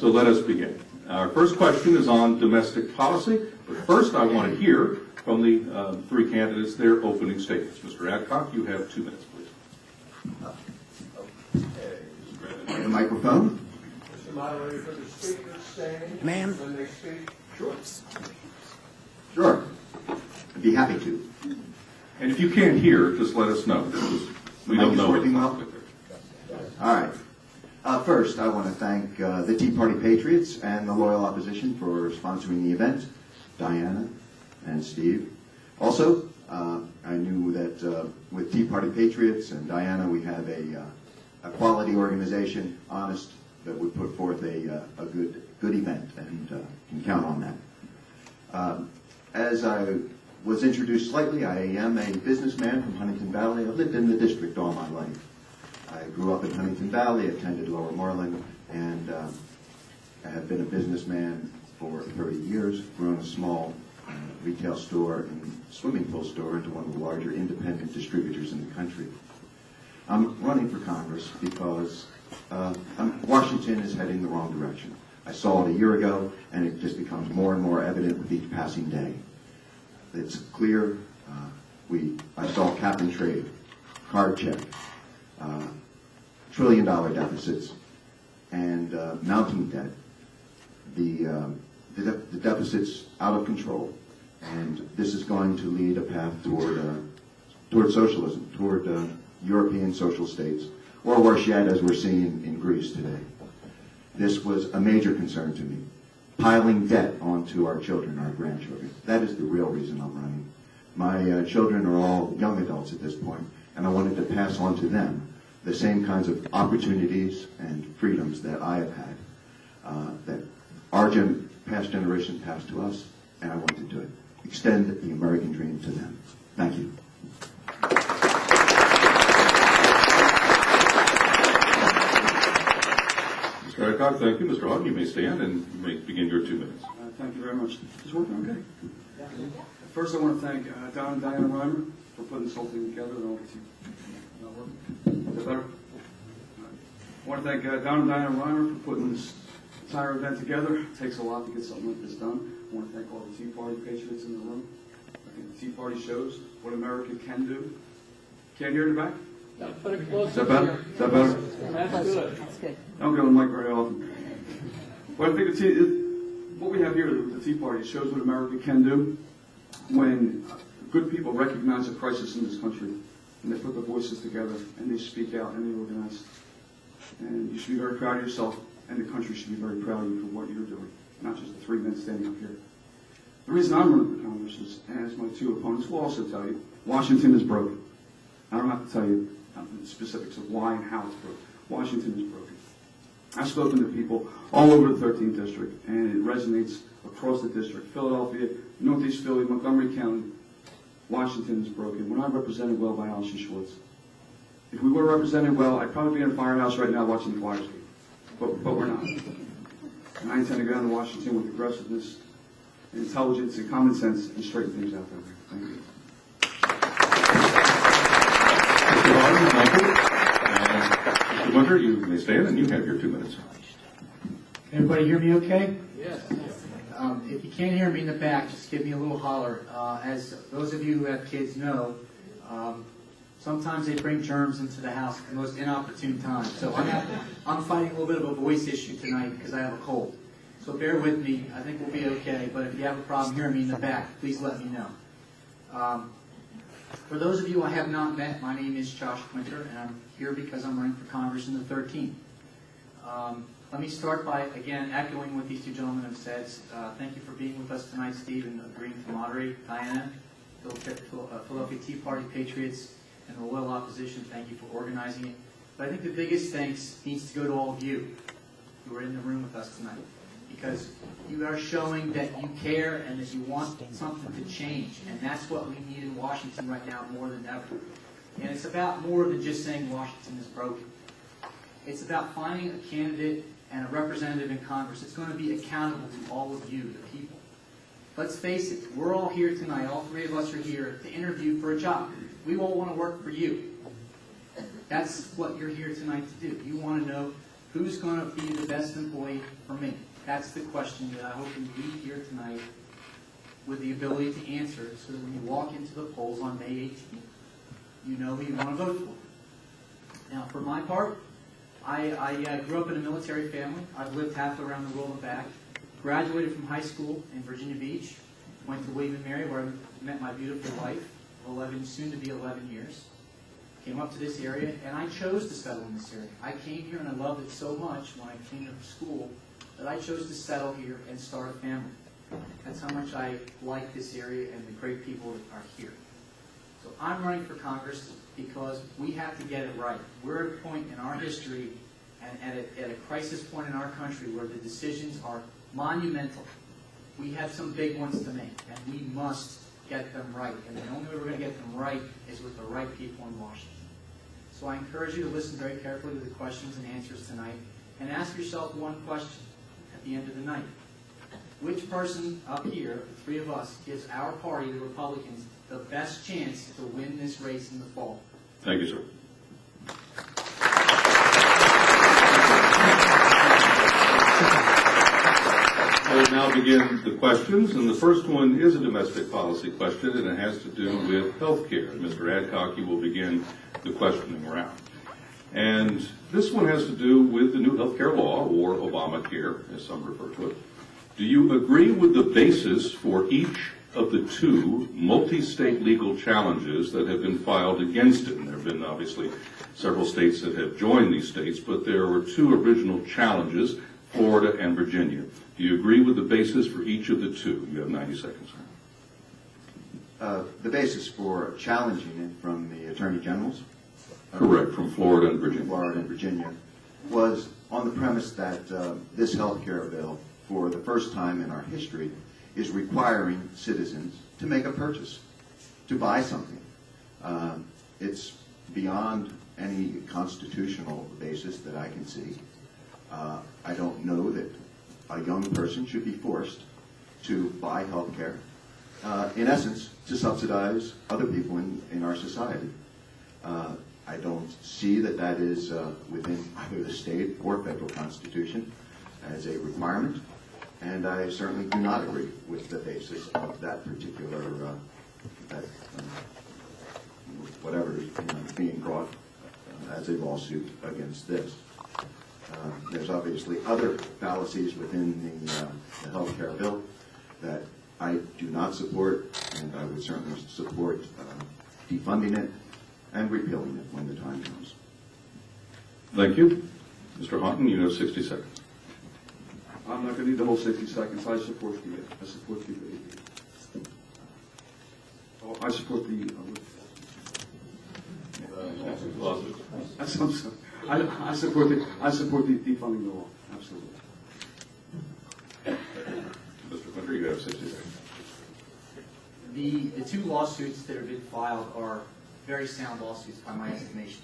So let us begin. Our first question is on domestic policy, but first I want to hear from the three candidates their opening statements. Mr. Adcock, you have 2 minutes, please. The microphone. Mr. Moderator, for the speaker stand when they speak. Sure. I'd be happy to. And if you can't hear, just let us know. We don't know. Working well? All right. First, I want to thank the Tea Party Patriots and the loyal opposition for sponsoring the event, Diana and Steve. Also, I knew that with Tea Party Patriots and Diana, we have a quality organization, honest, that would put forth a good event, and can count on that. As I was introduced slightly, I am a businessman from Huntington Valley. I've lived in the district all my life. I grew up in Huntington Valley, attended Lower Moreland, and I have been a businessman for 30 years, grown a small retail store and swimming pool store into one of the larger independent distributors in the country. I'm running for Congress because Washington is heading the wrong direction. I saw it a year ago, and it just becomes more and more evident with each passing day. It's clear. I saw cap and trade, card check, trillion-dollar deficits, and mounting debt. The deficit's out of control, and this is going to lead a path toward socialism, toward European social states, or worse yet, as we're seeing in Greece today. This was a major concern to me. Piling debt onto our children, our grandchildren. That is the real reason I'm running. My children are all young adults at this point, and I wanted to pass on to them the same kinds of opportunities and freedoms that I have had, that our past generation passed to us, and I wanted to extend the American dream to them. Thank you. Mr. Adcock, thank you. Mr. Houghton, you may stand and you may begin your 2 minutes. Thank you very much. Is it working okay? Yeah. First, I want to thank Don and Diana Reimer for putting this whole thing together. Not working? Is that better? I want to thank Don and Diana Reimer for putting this entire event together. It takes a lot to get something like this done. I want to thank all the Tea Party patriots in the room. I think the Tea Party shows what America can do. Can't hear in the back? Is that better? Is that better? That's good. That's good. I don't get on the mic very often. But I think what we have here with the Tea Party shows what America can do when good people recognize a crisis in this country and they put their voices together and they speak out and they organize. And you should be very proud of yourself, and the country should be very proud of you for what you're doing, not just the 3 men standing up here. The reason I'm running for Congress is, as my two opponents will also tell you, Washington is broken. I don't have to tell you the specifics of why and how it's broken. Washington is broken. I've spoken to people all over the 13th district, and it resonates across the district. Philadelphia, Northeast Philly, Montgomery County, Washington is broken. We're not represented well by Allison Schwartz. If we were represented well, I'd probably be in a firehouse right now watching the Flyers game. But we're not. And I intend to go down to Washington with aggressiveness, and intelligence, and common sense, and straighten things out there. Thank you. Mr. Houghton, thank you. Mr. Winter, you may stand and you have your 2 minutes. Everybody hear me okay? Yes. If you can't hear me in the back, just give me a little holler. As those of you who have kids know, sometimes they bring germs into the house at the most inopportune time. So I'm fighting a little bit of a voice issue tonight because I have a cold. So bear with me. I think we'll be okay. But if you have a problem hearing me in the back, please let me know. For those of you I have not met, my name is Josh Winter, and I'm here because I'm running for Congress in the 13th. Let me start by, again, echoing what these two gentlemen have said. Thank you for being with us tonight, Steve, and agreeing to moderate. Diana, Philadelphia Tea Party Patriots, and the loyal opposition, thank you for organizing it. But I think the biggest thanks needs to go to all of you who are in the room with us tonight, because you are showing that you care and that you want something to change, and that's what we need in Washington right now more than ever. And it's about more than just saying Washington is broken. It's about finding a candidate and a representative in Congress that's going to be accountable to all of you, the people. Let's face it, we're all here tonight, all three of us are here to interview for a job. We all want to work for you. That's what you're here tonight to do. You want to know who's going to be the best employee for me? That's the question that I hope you leave here tonight with the ability to answer, so that when you walk into the polls on May 18th, you know who you want to vote for. Now, for my part, I grew up in a military family. I've lived half around the world and back. Graduated from high school in Virginia Beach. Went to William & Mary, where I met my beautiful wife, 11, soon to be 11 years. Came up to this area, and I chose to settle in this area. I came here, and I loved it so much when I came to school that I chose to settle here and start a family. That's how much I like this area and the great people that are here. So I'm running for Congress because we have to get it right. We're at a point in our history and at a crisis point in our country where the decisions are monumental. We have some big ones to make, and we must get them right. And the only way we're going to get them right is with the right people in Washington. So I encourage you to listen very carefully to the questions and answers tonight, and ask yourself one question at the end of the night. Which person up here, the three of us, gives our party, the Republicans, the best chance to win this race in the fall? Thank you, sir. I will now begin the questions, and the first one is a domestic policy question, and it has to do with health care. Mr. Adcock, you will begin the questioning round. And this one has to do with the new health care law, or Obamacare, as some refer to it. Do you agree with the basis for each of the two multi-state legal challenges that have been filed against it? And there have been obviously several states that have joined these states, but there were two original challenges, Florida and Virginia. Do you agree with the basis for each of the two? You have 90 seconds. The basis for challenging it from the Attorney Generals? Correct, from Florida and Virginia. Florida and Virginia, was on the premise that this health care bill, for the first time in our history, is requiring citizens to make a purchase, to buy something. It's beyond any constitutional basis that I can see. I don't know that a young person should be forced to buy health care, in essence, to subsidize other people in our society. I don't see that that is within either the state or federal constitution as a requirement, and I certainly do not agree with the basis of that particular, whatever is being brought as a lawsuit against this. There's obviously other fallacies within the health care bill that I do not support, and I would certainly support defunding it and repealing it when the time comes. Thank you. Mr. Houghton, you have 60 seconds. I'm not going to need the whole 60 seconds. I support the I support the defunding the law. Absolutely. Mr. Quinter, you have 60 seconds. The two lawsuits that have been filed are very sound lawsuits by my estimation.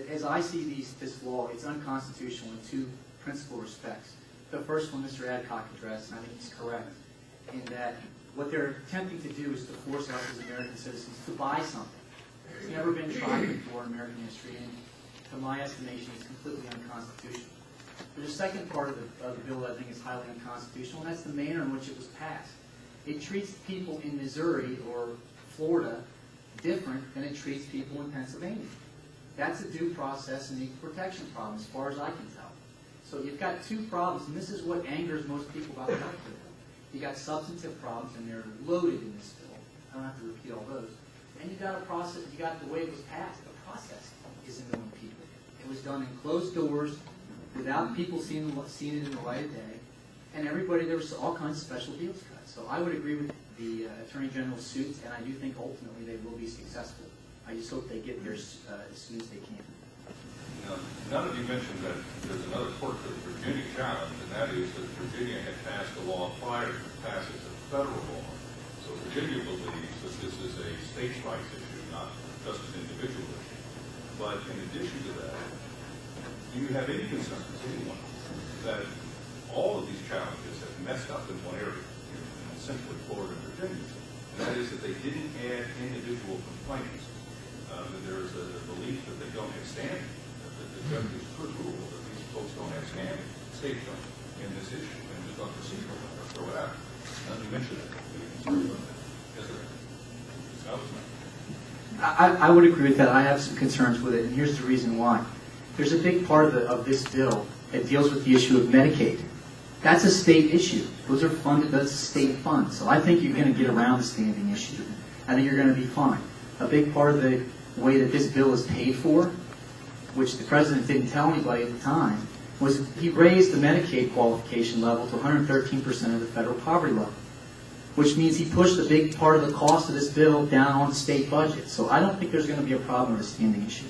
As I see this law, it's unconstitutional in two principal respects. The first one Mr. Adcock addressed, and I think he's correct, in that what they're attempting to do is to force us as American citizens to buy something. It's never been tried before in American history, and to my estimation, it's completely unconstitutional. There's a second part of the bill that I think is highly unconstitutional, and that's the manner in which it was passed. It treats people in Missouri or Florida different than it treats people in Pennsylvania. That's a due process and equal protection problem, as far as I can tell. So you've got two problems, and this is what angers most people about the health care bill. You've got substantive problems, and they're loaded in this bill. I don't have to repeat all those. And you've got a process, you got the way it was passed. The process is annoying people. It was done in closed doors, without people seeing it in the light of day, and everybody, there was all kinds of special deals cut. So I would agree with the Attorney General's suits, and I do think ultimately they will be successful. I just hope they get there as soon as they can. Now, none of you mentioned that there's another court for the Virginia challenge, and that is that Virginia had passed a law prior to the passage of the federal law. So Virginia believes that this is a states' rights issue, not just an individual issue. But in addition to that, do you have any concerns, anyone, that all of these challenges have messed up in one area, essentially Florida and Virginia? And that is that they didn't add individual complaints. That there is a belief that they don't have standing, that the judges could rule that have standing stated in this issue, and just on procedural matters or whatever. You mentioned that. Yes, sir. I would agree with that. I have some concerns with it, and here's the reason why. There's a big part of this bill that deals with the issue of Medicaid. That's a state issue. Those are funded, that's a state fund. So I think you're going to get around the standing issue. I think you're going to be fine. A big part of the way that this bill is paid for, which the president didn't tell anybody at the time, was he raised the Medicaid qualification level to 113% of the federal poverty level, which means he pushed a big part of the cost of this bill down on the state budget. So I don't think there's going to be a problem with the standing issue.